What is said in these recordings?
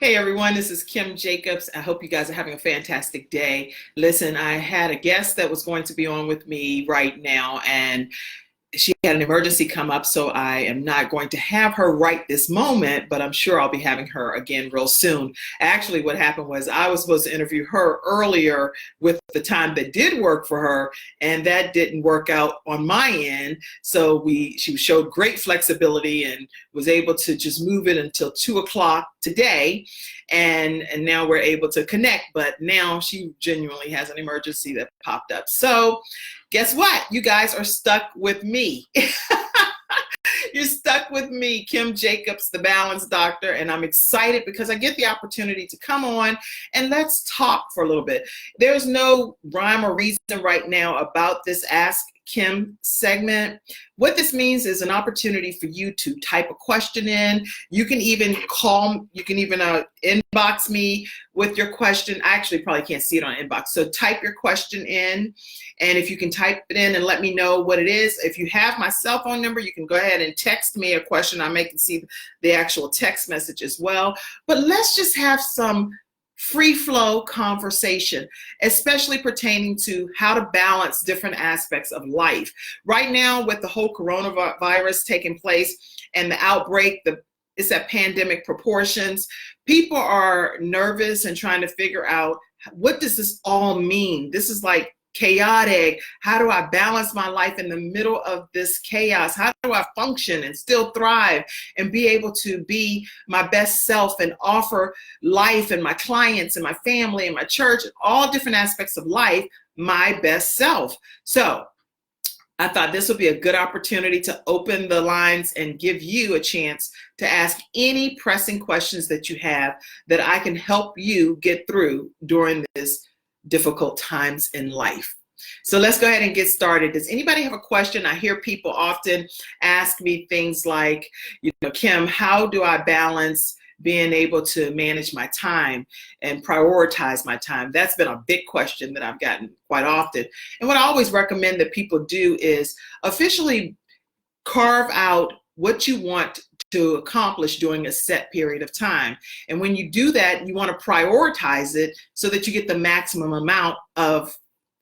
Hey everyone, this is Kim Jacobs. I hope you guys are having a fantastic day. Listen, I had a guest that was going to be on with me right now, and she had an emergency come up, so I am not going to have her right this moment, but I'm sure I'll be having her again real soon. Actually, what happened was I was supposed to interview her earlier with the time that did work for her, and that didn't work out on my end. So she showed great flexibility and was able to just move it until 2 o'clock today. And now we're able to connect, but now she genuinely has an emergency that popped up. So guess what? You guys are stuck with me. You're stuck with me, Kim Jacobs, the Balance Doctor, and I'm excited because I get the opportunity to come on and let's talk for a little bit. There's no rhyme or reason right now about this Ask Kim segment. What this means is an opportunity for you to type a question in. You can even inbox me with your question. I actually probably can't see it on inbox. So type your question in, and if you can type it in and let me know what it is. If you have my cell phone number, you can go ahead and text me a question. I may can see the actual text message as well. But let's just have some free flow conversation, especially pertaining to how to balance different aspects of life. Right now, with the whole coronavirus taking place and the outbreak, it's at pandemic proportions. People are nervous and trying to figure out, what does this all mean? This is like chaotic. How do I balance my life in the middle of this chaos? How do I function and still thrive and be able to be my best self and offer life and my clients and my family and my church and all different aspects of life my best self? So I thought this would be a good opportunity to open the lines and give you a chance to ask any pressing questions that you have that I can help you get through during this difficult times in life. So let's go ahead and get started. Does anybody have a question? I hear people often ask me things like, Kim, how do I balance being able to manage my time and prioritize my time? That's been a big question that I've gotten quite often. And what I always recommend that people do is officially carve out what you want to accomplish during a set period of time. And when you do that, you want to prioritize it so that you get the maximum amount of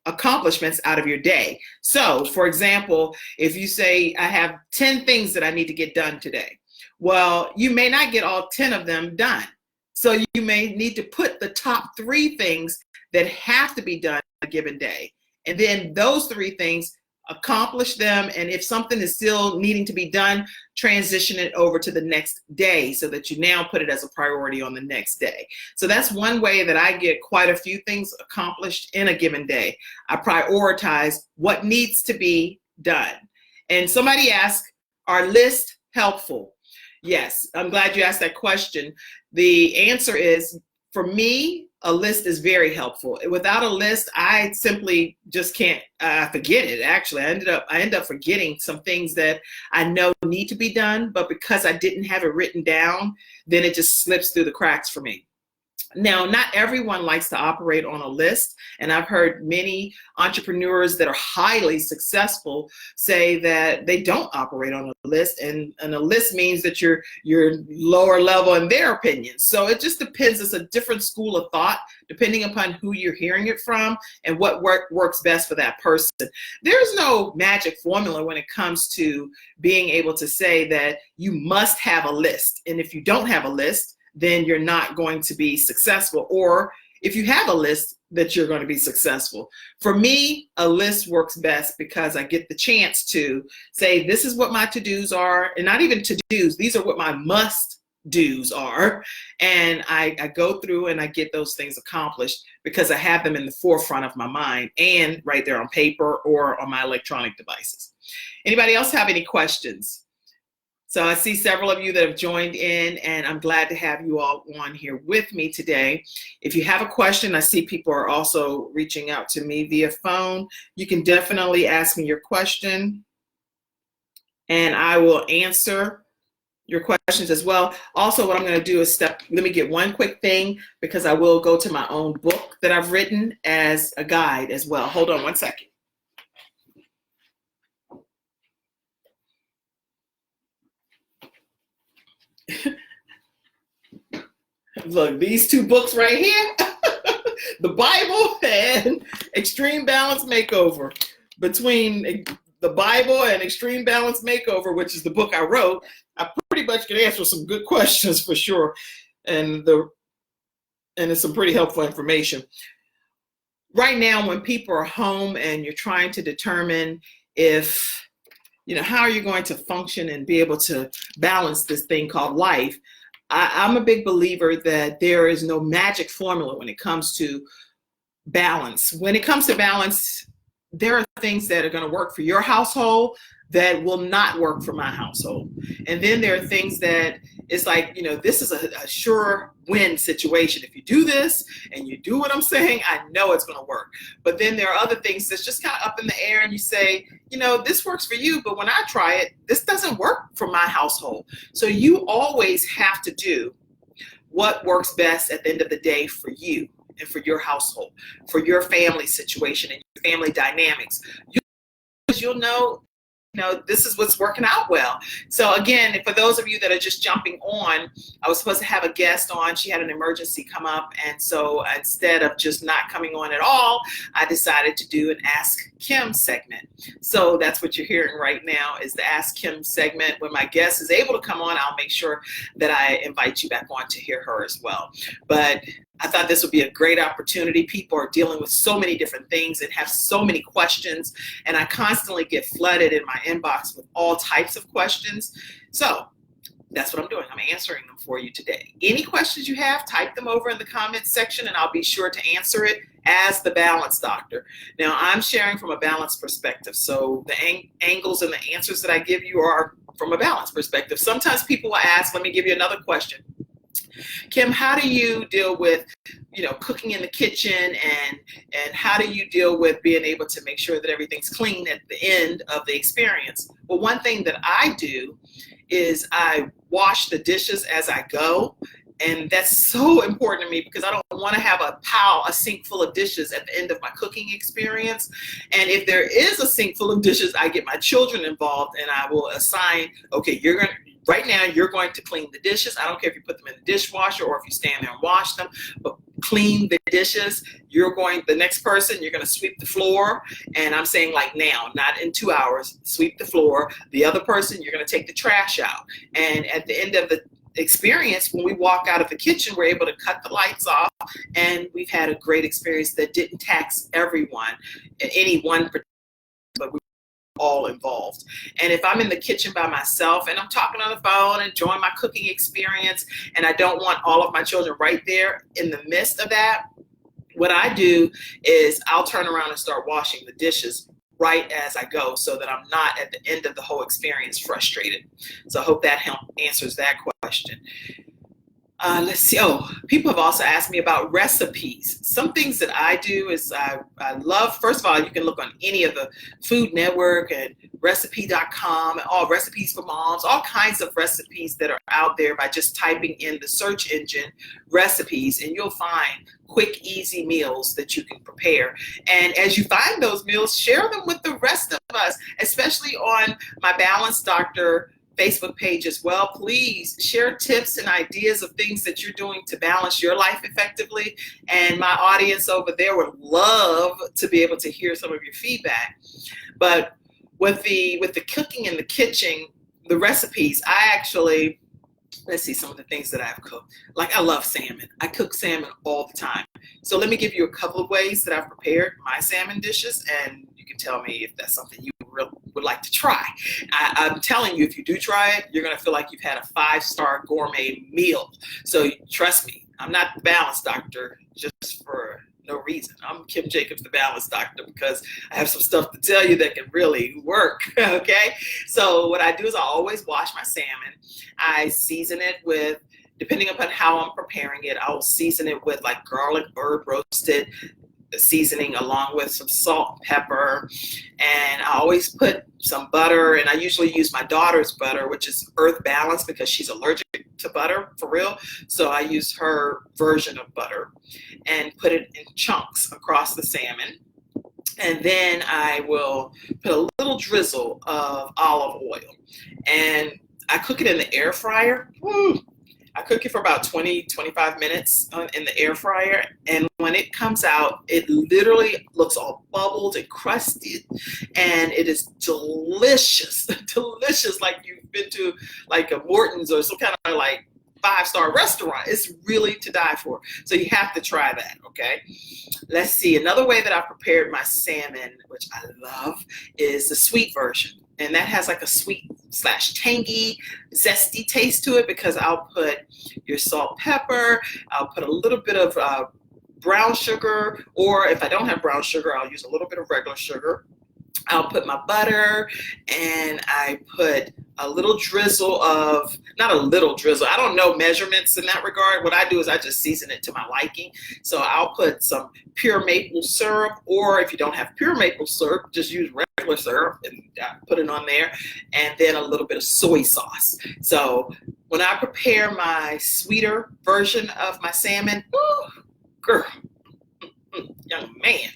accomplishments out of your day. So, for example, if you say, I have 10 things that I need to get done today, well, you may not get all 10 of them done. So you may need to put the top 3 things that have to be done a given day. And then those 3 things, accomplish them. And if something is still needing to be done, transition it over to the next day so that you now put it as a priority on the next day. So that's one way that I get quite a few things accomplished in a given day. I prioritize what needs to be done. And somebody asked, are lists helpful? Yes, I'm glad you asked that question. The answer is, for me, a list is very helpful. Without a list, I simply just can't forget it. Actually, I end up forgetting some things that I know need to be done, but because I didn't have it written down, then it just slips through the cracks for me. Now, not everyone likes to operate on a list, and I've heard many entrepreneurs that are highly successful say that they don't operate on a list, and a list means that you're lower level in their opinion. So it just depends. It's a different school of thought depending upon who you're hearing it from and what works best for that person. There's no magic formula when it comes to being able to say that you must have a list, and if you don't have a list, then you're not going to be successful. Or if you have a list, that you're going to be successful. For me, a list works best because I get the chance to say, this is what my to-dos are, and not even to-dos, these are what my must-dos are. And I go through and I get those things accomplished because I have them in the forefront of my mind and right there on paper or on my electronic devices. Anybody else have any questions? So I see several of you that have joined in, and I'm glad to have you all on here with me today. If you have a question, I see people are also reaching out to me via phone. You can definitely ask me your question, and I will answer your questions as well. Also, what I'm going to do is let me get one quick thing, because I will go to my own book that I've written as a guide as well. Hold on one second. Look, these two books right here, the Bible and Extreme Balance Makeover. Between the Bible and Extreme Balance Makeover, which is the book I wrote, I pretty much can answer some good questions for sure. And it's some pretty helpful information. Right now, when people are home and you're trying to determine if, how are you going to function and be able to balance this thing called life, I'm a big believer that there is no magic formula when it comes to balance. When it comes to balance, there are things that are going to work for your household that will not work for my household. And then there are things that it's like, this is a sure win situation. If you do this and you do what I'm saying, I know it's going to work. But then there are other things that's just kind of up in the air and you say, this works for you, but when I try it, this doesn't work for my household. So you always have to do what works best at the end of the day for you and for your household, for your family situation and your family dynamics. You'll know, this is what's working out well. So again, for those of you that are just jumping on, I was supposed to have a guest on. She had an emergency come up. And so instead of just not coming on at all, I decided to do an Ask Kim segment. So that's what you're hearing right now is the Ask Kim segment. When my guest is able to come on, I'll make sure that I invite you back on to hear her as well. But I thought this would be a great opportunity. People are dealing with so many different things and have so many questions. And I constantly get flooded in my inbox with all types of questions. So that's what I'm doing. I'm answering them for you today. Any questions you have, type them over in the comments section and I'll be sure to answer it as the Balance Doctor. Now, I'm sharing from a balance perspective. So the angles and the answers that I give you are from a balance perspective. Sometimes people will ask, let me give you another question. Kim, how do you deal with, cooking in the kitchen and how do you deal with being able to make sure that everything's clean at the end of the experience? Well, one thing that I do is I wash the dishes as I go. And that's so important to me because I don't want to have a sink full of dishes at the end of my cooking experience. And if there is a sink full of dishes, I get my children involved and I will assign, okay, right now you're going to clean the dishes. I don't care if you put them in the dishwasher or if you stand there and wash them, but clean the dishes. The next person, you're going to sweep the floor. And I'm saying like now, not in 2 hours, sweep the floor. The other person, you're going to take the trash out. And at the end of the experience, when we walk out of the kitchen, we're able to cut the lights off and we've had a great experience that didn't tax everyone, any one particular, but we were all involved. And if I'm in the kitchen by myself and I'm talking on the phone, enjoying my cooking experience, and I don't want all of my children right there in the midst of that, what I do is I'll turn around and start washing the dishes right as I go so that I'm not at the end of the whole experience frustrated. So I hope that answers that question. Let's see. Oh, people have also asked me about recipes. Some things that I do is I love, first of all, you can look on any of the Food Network and recipe.com and all recipes for moms, all kinds of recipes that are out there by just typing in the search engine recipes and you'll find quick, easy meals that you can prepare. And as you find those meals, share them with the rest of us, especially on my Balance Doctor Facebook page as well. Please share tips and ideas of things that you're doing to balance your life effectively. And my audience over there would love to be able to hear some of your feedback. But with the cooking in the kitchen, the recipes, let's see some of the things that I've cooked. Like I love salmon. I cook salmon all the time. So let me give you a couple of ways that I've prepared my salmon dishes and you can tell me if that's something you would like to try. I'm telling you, if you do try it, you're going to feel like you've had a 5-star gourmet meal. So trust me, I'm not the Balance Doctor just for no reason. I'm Kim Jacobs, the Balance Doctor, because I have some stuff to tell you that can really work, okay? So what I do is I always wash my salmon. I season it with, depending upon how I'm preparing it, I'll season it with like garlic herb roasted seasoning along with some salt, pepper, and I always put some butter, and I usually use my daughter's butter, which is Earth Balance because she's allergic to butter for real. So I use her version of butter and put it in chunks across the salmon. And then I will put a little drizzle of olive oil and I cook it in the air fryer. I cook it for about 20, 25 minutes in the air fryer. And when it comes out, it literally looks all bubbled and crusty. And it is delicious, delicious, like you've been to like a Morton's or some kind of like 5-star restaurant. It's really to die for. So you have to try that, okay? Let's see. Another way that I prepared my salmon, which I love, is the sweet version. And that has like a sweet / tangy, zesty taste to it because I'll put your salt, pepper. I'll put a little bit of brown sugar, or if I don't have brown sugar, I'll use a little bit of regular sugar. I'll put my butter, and I put a little drizzle of, not a little drizzle, I don't know measurements in that regard. What I do is I just season it to my liking. So I'll put some pure maple syrup, or if you don't have pure maple syrup, just use regular syrup and put it on there, and then a little bit of soy sauce. So when I prepare my sweeter version of my salmon, ooh, girl, young man,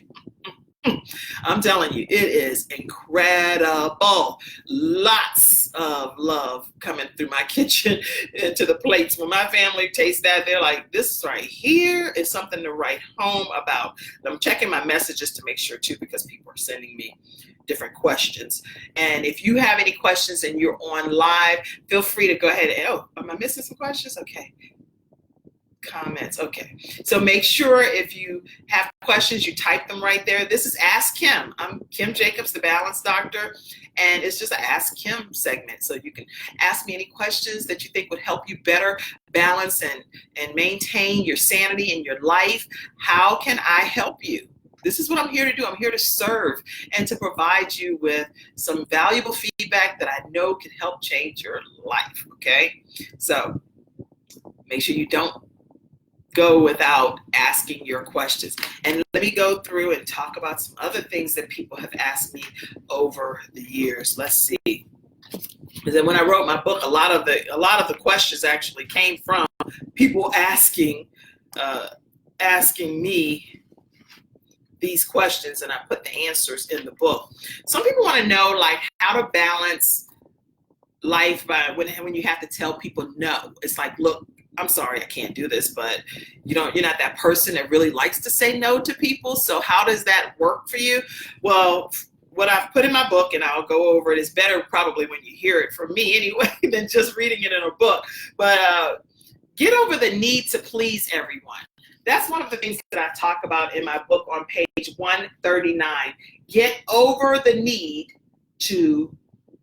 I'm telling you, it is incredible. Lots of love coming through my kitchen to the plates. When my family tastes that, they're like, this right here is something to write home about. And I'm checking my messages to make sure too, because people are sending me different questions. And if you have any questions and you're on live, feel free to go ahead. Oh, am I missing some questions? Okay. Comments. Okay. So make sure if you have questions, you type them right there. This is Ask Kim. I'm Kim Jacobs, the Balance Doctor, and it's just an Ask Kim segment. So you can ask me any questions that you think would help you better balance and maintain your sanity in your life. How can I help you? This is what I'm here to do. I'm here to serve and to provide you with some valuable feedback that I know can help change your life. Okay. So make sure you don't go without asking your questions. And let me go through and talk about some other things that people have asked me over the years. Let's see. Because then when I wrote my book, a lot of the questions actually came from people asking me these questions, and I put the answers in the book. Some people want to know like how to balance life by when you have to tell people no. It's like, look, I'm sorry, I can't do this, but you're not that person that really likes to say no to people. So how does that work for you? Well, what I've put in my book, and I'll go over it, is better probably when you hear it from me anyway than just reading it in a book. But get over the need to please everyone. That's one of the things that I talk about in my book on page 139. Get over the need to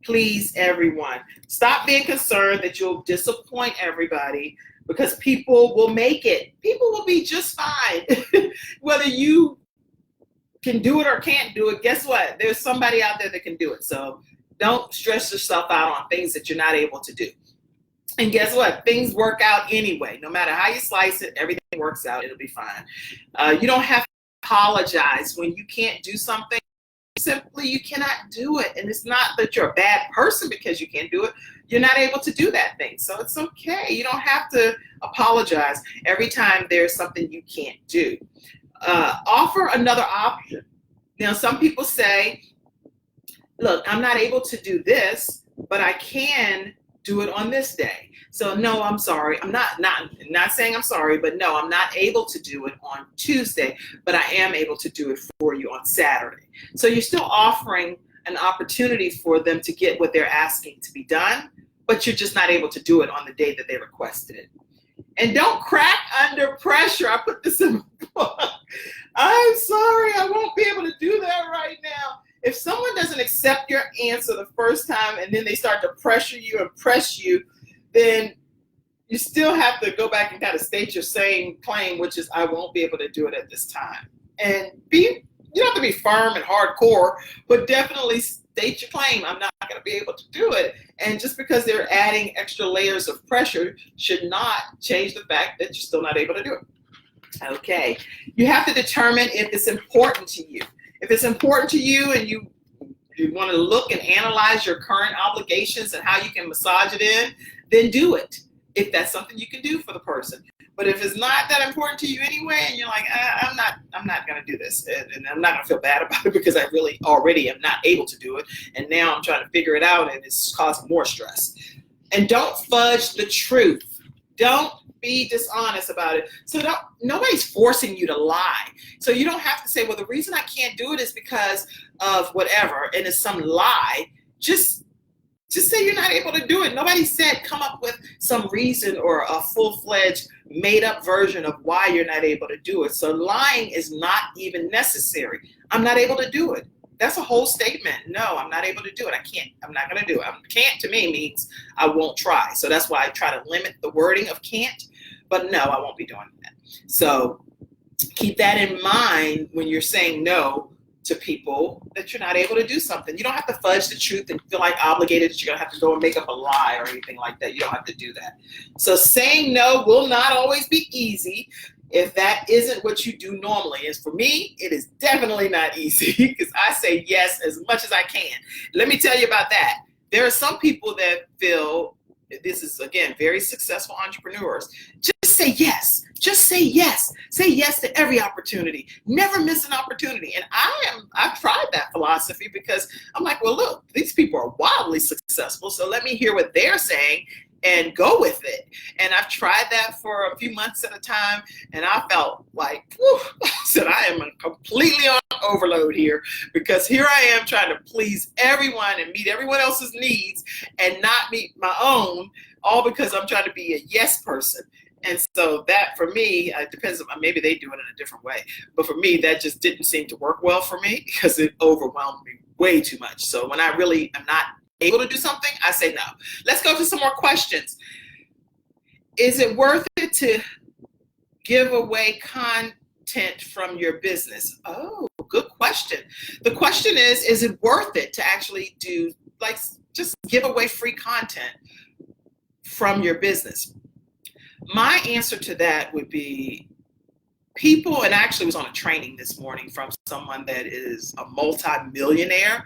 please everyone. Stop being concerned that you'll disappoint everybody, because people will make it. People will be just fine. Whether you can do it or can't do it, guess what? There's somebody out there that can do it. So don't stress yourself out on things that you're not able to do. And guess what? Things work out anyway. No matter how you slice it, everything works out. It'll be fine. You don't have to apologize when you can't do something. Simply, you cannot do it. And it's not that you're a bad person because you can't do it. You're not able to do that thing. So it's okay. You don't have to apologize every time there's something you can't do. Offer another option. Now, some people say, look, I'm not able to do this, but I can do it on this day. So no, I'm sorry. I'm not saying I'm sorry, but no, I'm not able to do it on Tuesday, but I am able to do it for you on Saturday. So you're still offering an opportunity for them to get what they're asking to be done, but you're just not able to do it on the day that they requested it. And don't crack under pressure. I put this in the book. I'm sorry, I won't be able to do that right now. If someone doesn't accept your answer the first time and then they start to pressure you and press you, then you still have to go back and kind of state your same claim, which is, I won't be able to do it at this time. And you don't have to be firm and hardcore, but definitely state your claim. I'm not going to be able to do it. And just because they're adding extra layers of pressure should not change the fact that you're still not able to do it. Okay. You have to determine if it's important to you. If it's important to you and you want to look and analyze your current obligations and how you can massage it in, then do it. If that's something you can do for the person. But if it's not that important to you anyway, and you're like, I'm not going to do this, and I'm not going to feel bad about it because I really already am not able to do it, and now I'm trying to figure it out, and it's causing more stress. And don't fudge the truth. Don't be dishonest about it. So nobody's forcing you to lie. So you don't have to say, well, the reason I can't do it is because of whatever, and it's some lie. Just say you're not able to do it. Nobody said come up with some reason or a full-fledged made-up version of why you're not able to do it. So lying is not even necessary. I'm not able to do it. That's a whole statement. No, I'm not able to do it. I can't. I'm not going to do it. Can't to me means I won't try. So that's why I try to limit the wording of can't. But no, I won't be doing that. So keep that in mind when you're saying no to people, that you're not able to do something. You don't have to fudge the truth and feel like obligated that you're going to have to go and make up a lie or anything like that. You don't have to do that. So saying no will not always be easy if that isn't what you do normally. And for me, it is definitely not easy because I say yes as much as I can. Let me tell you about that. There are some people that feel, this is again, very successful entrepreneurs, just say yes. Just say yes. Say yes to every opportunity. Never miss an opportunity. And I've tried that philosophy because I'm like, well, look, these people are wildly successful. So let me hear what they're saying and go with it. And I've tried that for a few months at a time. And I felt like, whew, I said, I am completely on overload here because here I am trying to please everyone and meet everyone else's needs and not meet my own, all because I'm trying to be a yes person. And so that for me, it depends on, maybe they do it in a different way. But for me, that just didn't seem to work well for me because it overwhelmed me way too much. So when I really am not able to do something, I say no. Let's go to some more questions. Is it worth it to give away content from your business? Oh, good question. The question is it worth it to actually do, like, just give away free content from your business? My answer to that would be people, and I actually was on a training this morning from someone that is a multi-millionaire,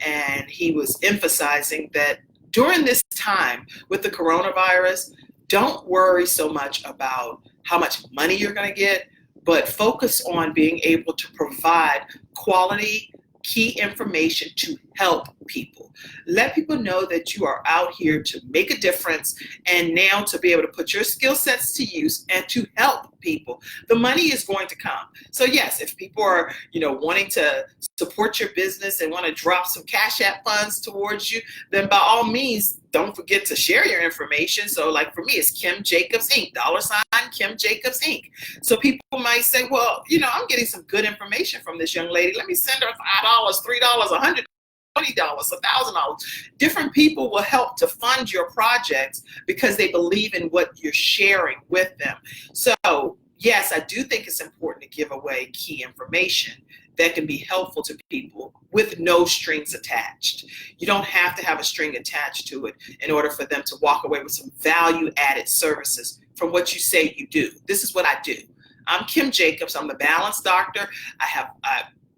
and he was emphasizing that during this time with the coronavirus, don't worry so much about how much money you're going to get, but focus on being able to provide quality, key information to help people. Let people know that you are out here to make a difference and now to be able to put your skill sets to use and to help people. The money is going to come. So yes, if people are, wanting to support your business and want to drop some Cash App funds towards you, then by all means, don't forget to share your information. So like for me, it's Kim Jacobs Inc., $ Kim Jacobs Inc. So people might say, well, I'm getting some good information from this young lady. Let me send her $5, $3, $100, $20, $1,000. Different people will help to fund your projects because they believe in what you're sharing with them. So yes, I do think it's important to give away key information that can be helpful to people with no strings attached. You don't have to have a string attached to it in order for them to walk away with some value-added services from what you say you do. This is what I do. I'm Kim Jacobs. I'm the Balanced Doctor.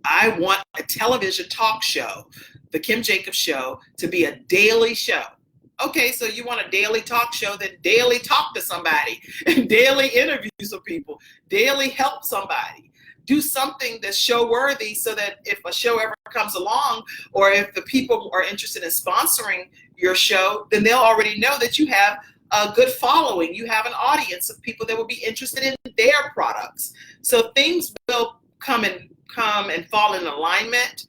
I want a television talk show, the Kim Jacobs Show, to be a daily show. Okay, so you want a daily talk show, then daily talk to somebody, daily interview some people, daily help somebody. Do something that's show worthy so that if a show ever comes along or if the people are interested in sponsoring your show, then they'll already know that you have a good following. You have an audience of people that will be interested in their products. So things will come and fall in alignment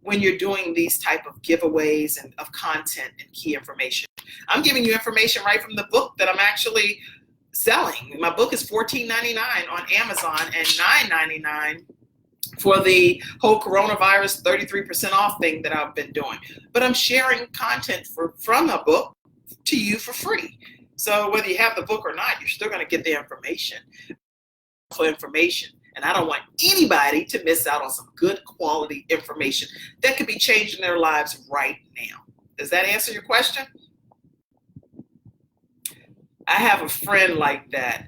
when you're doing these type of giveaways and of content and key information. I'm giving you information right from the book that I'm actually selling. My book is $14.99 on Amazon and $9.99 for the whole coronavirus 33% off thing that I've been doing. But I'm sharing content from a book to you for free. So whether you have the book or not, you're still going to get the information. And I don't want anybody to miss out on some good quality information that could be changing their lives right now. Does that answer your question? I have a friend like that.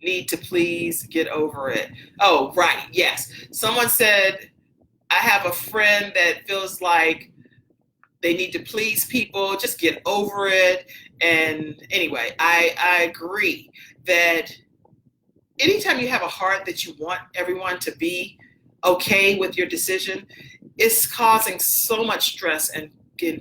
Need to please get over it. Oh, right. Yes. Someone said, I have a friend that feels like they need to please people. Just get over it. And anyway, I agree that anytime you have a heart that you want everyone to be okay with your decision, it's causing so much stress and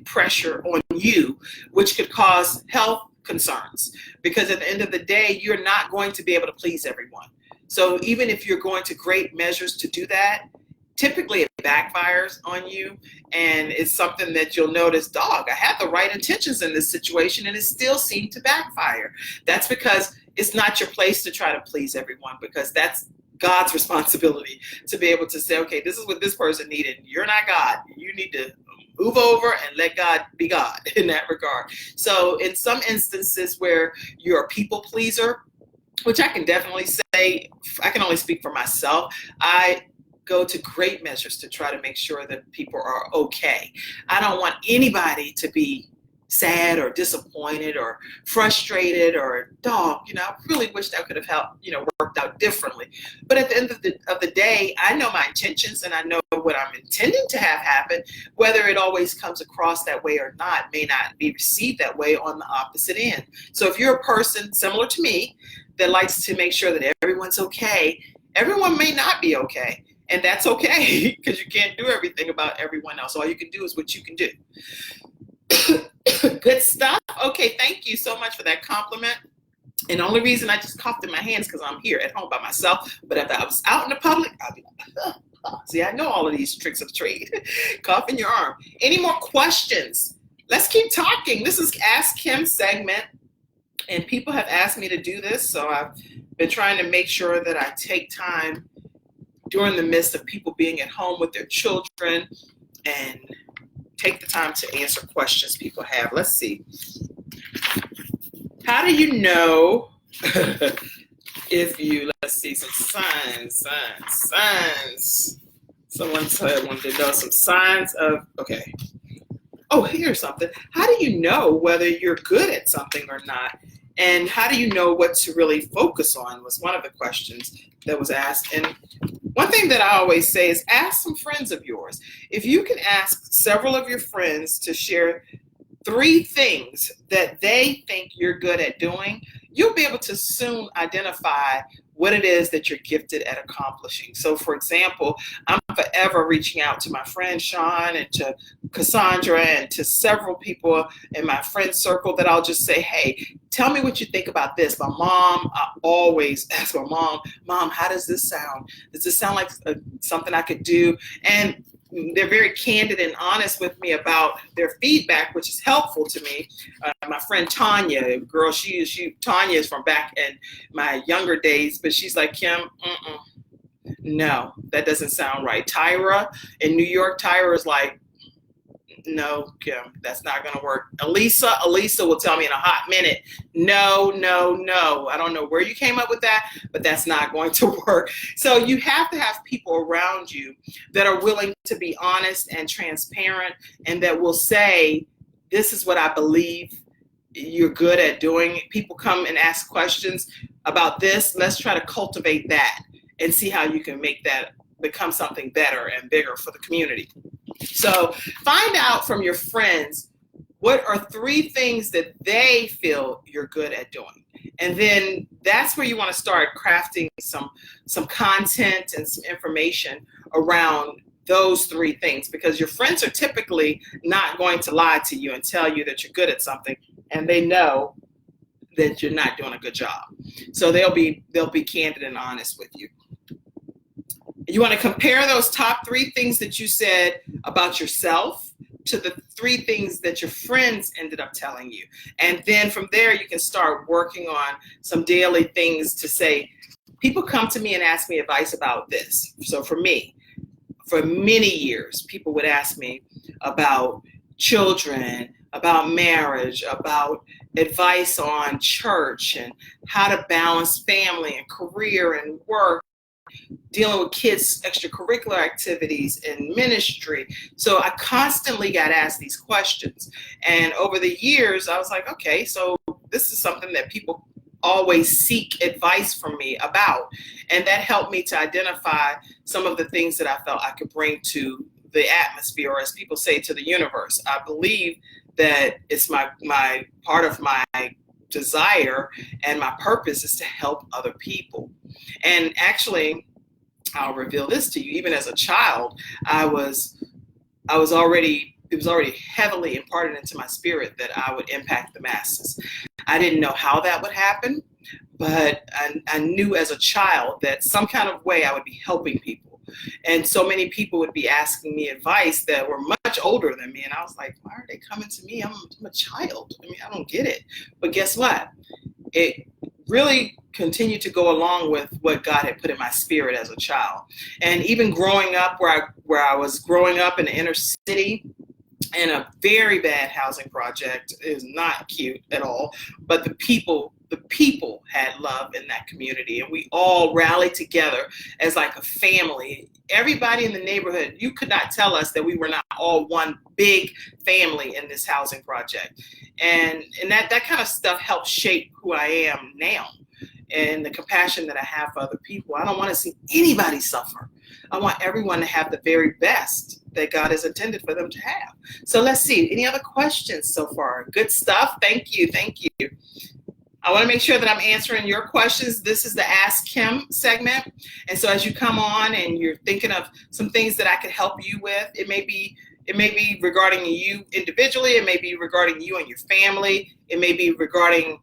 pressure on you, which could cause health concerns, because at the end of the day, you're not going to be able to please everyone. So even if you're going to great measures to do that, typically it backfires on you, and it's something that you'll notice, dog, I had the right intentions in this situation and it still seemed to backfire. That's because it's not your place to try to please everyone, because that's God's responsibility to be able to say, okay, this is what this person needed. You're not God. You need to move over and let God be God in that regard. So in some instances where you're a people pleaser, which I can definitely say, I can only speak for myself, I go to great measures to try to make sure that people are okay. I don't want anybody to be sad or disappointed or frustrated or, dog, I really wish that could have helped, worked out differently. But at the end of the day, I know my intentions and I know what I'm intending to have happen. Whether it always comes across that way or not may not be received that way on the opposite end. So if you're a person similar to me that likes to make sure that everyone's okay, everyone may not be okay. And that's okay, because you can't do everything about everyone else. All you can do is what you can do. Good stuff. Okay, thank you so much for that compliment. And the only reason I just coughed in my hands because I'm here at home by myself. But if I was out in the public, I'd be like, see, I know all of these tricks of the trade. Cough in your arm. Any more questions? Let's keep talking. This is Ask Kim segment. And people have asked me to do this, so I've been trying to make sure that I take time during the midst of people being at home with their children and take the time to answer questions people have. Let's see. How do you know if you, let's see, some signs. Someone said wanted to know some signs of, okay. Oh, here's something. How do you know whether you're good at something or not? And how do you know what to really focus on was one of the questions that was asked. And one thing that I always say is ask some friends of yours. If you can ask several of your friends to share 3 things that they think you're good at doing, you'll be able to soon identify what it is that you're gifted at accomplishing. So for example, I'm forever reaching out to my friend Sean and to Cassandra and to several people in my friend circle that I'll just say, hey, tell me what you think about this. My mom, I always ask my mom, how does this sound? Does this sound like something I could do? And they're very candid and honest with me about their feedback, which is helpful to me. My friend Tanya, girl, Tanya is from back in my younger days, but she's like, Kim, no, that doesn't sound right. Tyra in New York, Tyra is like, no, Kim, that's not going to work. Elisa will tell me in a hot minute, no. I don't know where you came up with that, but that's not going to work. So you have to have people around you that are willing to be honest and transparent and that will say, this is what I believe you're good at doing. People come and ask questions about this. Let's try to cultivate that and see how you can make that become something better and bigger for the community. So find out from your friends what are 3 things that they feel you're good at doing. And then that's where you want to start crafting some content and some information around those 3 things, because your friends are typically not going to lie to you and tell you that you're good at something, and they know that you're not doing a good job. So they'll be candid and honest with you. You want to compare those top 3 things that you said about yourself to the 3 things that your friends ended up telling you. And then from there, you can start working on some daily things to say, people come to me and ask me advice about this. So for me, for many years, people would ask me about children, about marriage, about advice on church and how to balance family and career and work, dealing with kids' extracurricular activities and ministry. So I constantly got asked these questions. And over the years, I was like, okay, so this is something that people always seek advice from me about. And that helped me to identify some of the things that I felt I could bring to the atmosphere, or as people say, to the universe. I believe that it's my part of my desire and my purpose is to help other people. And actually, I'll reveal this to you, even as a child, it was already heavily imparted into my spirit that I would impact the masses. I didn't know how that would happen, but I knew as a child that some kind of way I would be helping people. And so many people would be asking me advice that were much older than me. And I was like, why are they coming to me? I'm a child. I mean, I don't get it. But guess what? It really continued to go along with what God had put in my spirit as a child. And even growing up where I was growing up in the inner city, in a very bad housing project, is not cute at all, but the people had love in that community, and we all rallied together as like a family. Everybody in the neighborhood, you could not tell us that we were not all one big family in this housing project. And that kind of stuff helped shape who I am now, and the compassion that I have for other people. I don't want to see anybody suffer. I want everyone to have the very best that God has intended for them to have. So let's see, any other questions so far? Good stuff. Thank you. I want to make sure that I'm answering your questions. This is the Ask Kim segment. And so as you come on and you're thinking of some things that I could help you with, it may be regarding you individually. It may be regarding you and your family. It may be regarding,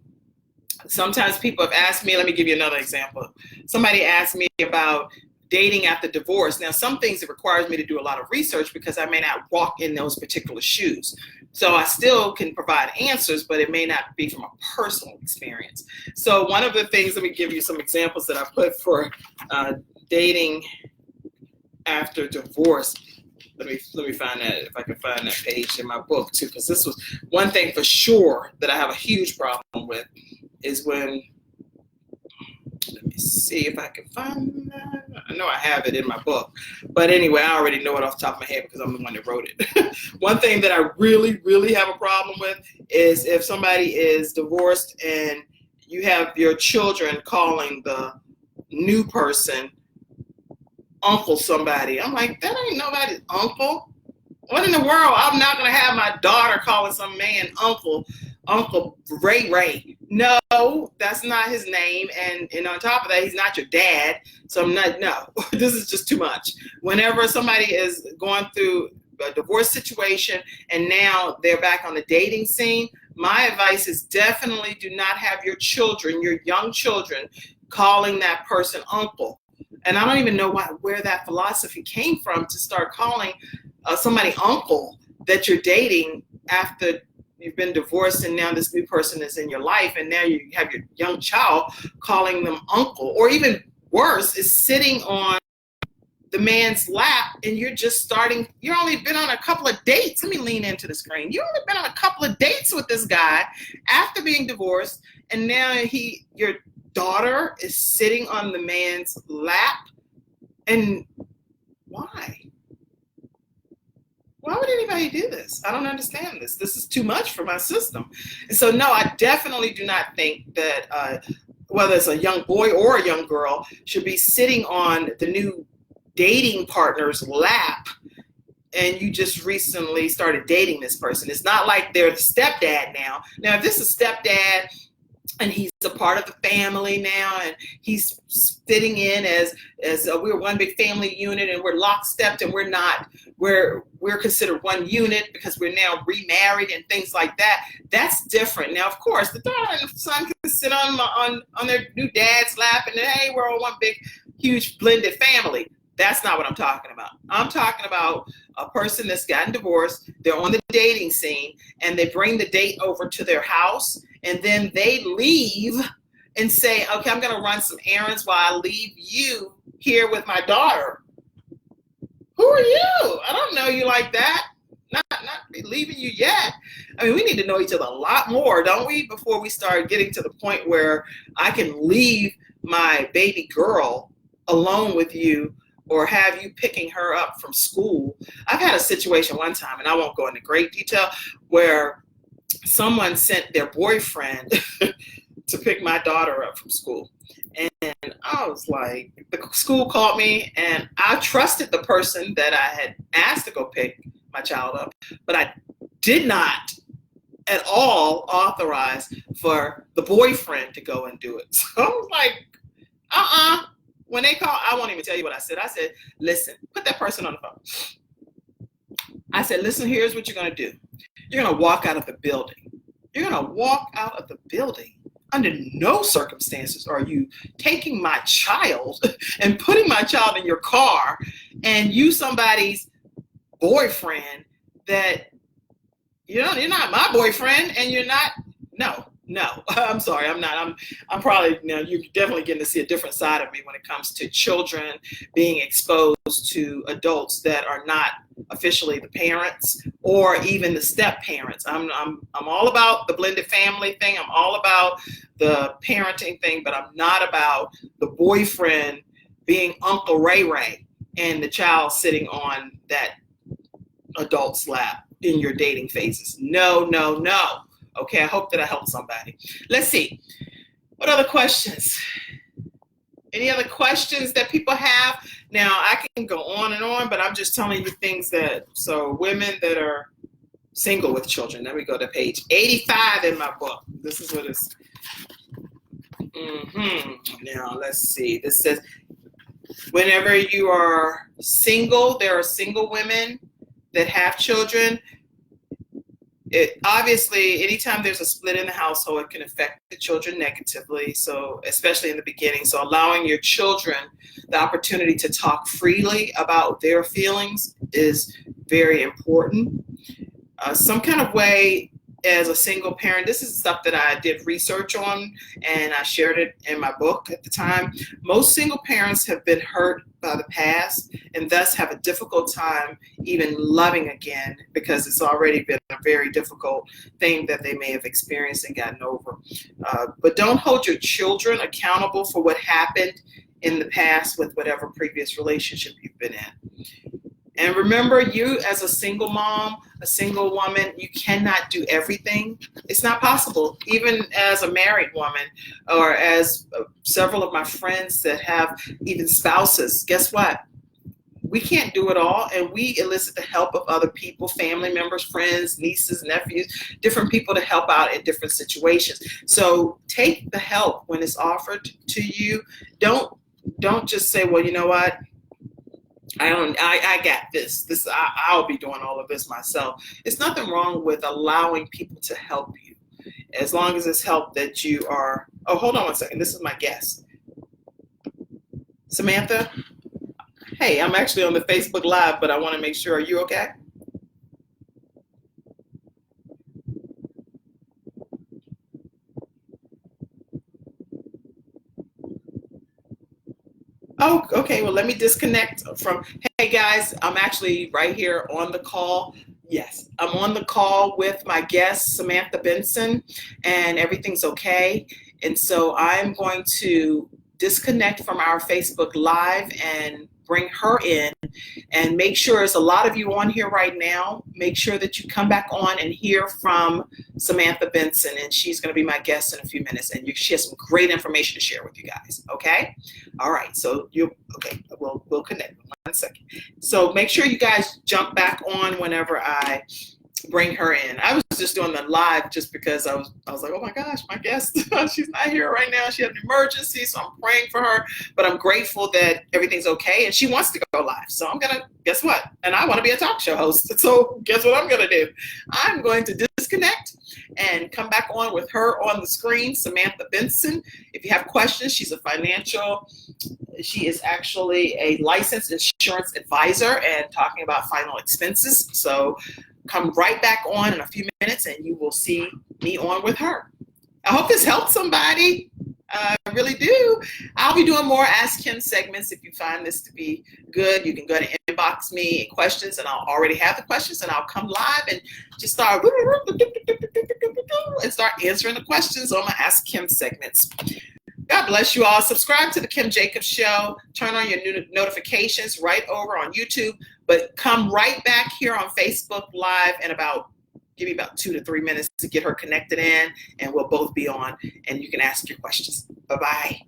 sometimes people have asked me, let me give you another example. Somebody asked me about dating after divorce. Now, some things it requires me to do a lot of research because I may not walk in those particular shoes. So I still can provide answers, but it may not be from a personal experience. So one of the things, let me give you some examples that I put for dating after divorce. Let me find that, if I can find that page in my book too, because this was one thing for sure that I have a huge problem with is when, let me see if I can find that. I know I have it in my book, but anyway, I already know it off the top of my head because I'm the one that wrote it. One thing that I really, really have a problem with is if somebody is divorced and you have your children calling the new person uncle somebody. I'm like, that ain't nobody's uncle. What in the world? I'm not going to have my daughter calling some man Uncle Ray. No, that's not his name. And on top of that, he's not your dad. So I'm not, no, this is just too much. Whenever somebody is going through a divorce situation and now they're back on the dating scene, my advice is definitely do not have your children, your young children, calling that person uncle. And I don't even know where that philosophy came from to start calling somebody uncle that you're dating after you've been divorced and now this new person is in your life and now you have your young child calling them uncle. Or even worse is sitting on the man's lap and you're just starting, you've only been on a couple of dates. Let me lean into the screen. You've only been on a couple of dates with this guy after being divorced, and now your daughter is sitting on the man's lap. And why? Why would anybody do this? I don't understand this. This is too much for my system. And so, no, I definitely do not think that whether it's a young boy or a young girl should be sitting on the new dating partner's lap and you just recently started dating this person. It's not like they're the stepdad now. Now, if this is stepdad and he's a part of the family now and he's fitting in as we're one big family unit and we're lockstep and we're not, we're considered one unit because we're now remarried and things like that, that's different. Now, of course, the daughter and the son can sit on their new dad's lap and hey, we're all one big, huge blended family. That's not what I'm talking about. I'm talking about a person that's gotten divorced, they're on the dating scene, and they bring the date over to their house, and then they leave and say, okay, I'm going to run some errands while I leave you here with my daughter. Who are you? I don't know you like that. Not leaving you yet. I mean, we need to know each other a lot more, don't we, before we start getting to the point where I can leave my baby girl alone with you or have you picking her up from school. I've had a situation one time, and I won't go into great detail, where someone sent their boyfriend to pick my daughter up from school. And I was like, the school called me, and I trusted the person that I had asked to go pick my child up, but I did not at all authorize for the boyfriend to go and do it. So I was like, When they call, I won't even tell you what I said. I said, listen, put that person on the phone. I said, listen, here's what you're going to do. You're going to walk out of the building You're going to walk out of the building. Under no circumstances are you taking my child and putting my child in your car and you somebody's boyfriend that, you're not my boyfriend and you're not, no, I'm sorry, I'm not. I'm probably, you're definitely getting to see a different side of me when it comes to children being exposed to adults that are not officially the parents or even the step parents. I'm all about the blended family thing. I'm all about the parenting thing, but I'm not about the boyfriend being Uncle Ray Ray and the child sitting on that adult's lap in your dating phases. No. Okay, I hope that I helped somebody. Let's see. What other questions? Any other questions that people have? Now, I can go on and on, but I'm just telling you things so women that are single with children. Let me go to page 85 in my book. This is what it's. Now, let's see. This says, whenever you are single, there are single women that have children. Obviously, anytime there's a split in the household, it can affect the children negatively. So, especially in the beginning. So, allowing your children the opportunity to talk freely about their feelings is very important. Some kind of way as a single parent, this is stuff that I did research on and I shared it in my book at the time. Most single parents have been hurt by the past and thus have a difficult time even loving again because it's already been a very difficult thing that they may have experienced and gotten over. But don't hold your children accountable for what happened in the past with whatever previous relationship you've been in. And remember, you as a single mom, a single woman, you cannot do everything. It's not possible. Even as a married woman or as several of my friends that have even spouses, guess what? We can't do it all. And we elicit the help of other people, family members, friends, nieces, nephews, different people to help out in different situations. So take the help when it's offered to you. Don't just say, well, you know what? I got this. I'll be doing all of this myself. It's nothing wrong with allowing people to help you, as long as it's help that you are. Oh, hold on one second. This is my guest, Samantha. Hey, I'm actually on the Facebook Live, but I want to make sure. Are you okay? Oh, okay. Well, let me disconnect from. Hey, guys, I'm actually right here on the call. Yes, I'm on the call with my guest, Samantha Benson, and everything's okay. And so I'm going to disconnect from our Facebook Live and bring her in and make sure, there's a lot of you on here right now, make sure that you come back on and hear from Samantha Benson, and she's going to be my guest in a few minutes, and she has some great information to share with you guys. Okay. All right. So we'll connect. 1 second. So make sure you guys jump back on whenever I bring her in. I was just doing the live just because I was like, oh my gosh, my guest, she's not here right now. She had an emergency, so I'm praying for her. But I'm grateful that everything's okay, and she wants to go live. So I'm gonna, guess what? And I want to be a talk show host. So guess what I'm gonna do? I'm going to disconnect and come back on with her on the screen, Samantha Benson. If you have questions, she is actually a licensed insurance advisor and talking about final expenses. So come right back on in a few minutes and you will see me on with her. I hope this helped somebody. I really do. I'll be doing more Ask Kim segments. If you find this to be good, you can go to inbox me questions, and I'll already have the questions, and I'll come live and just start answering the questions on my Ask Kim segments. God bless you all. Subscribe to the Kim Jacobs Show. Turn on your notifications right over on YouTube. But come right back here on Facebook Live and give me about 2 to 3 minutes to get her connected in, and we'll both be on, and you can ask your questions. Bye-bye.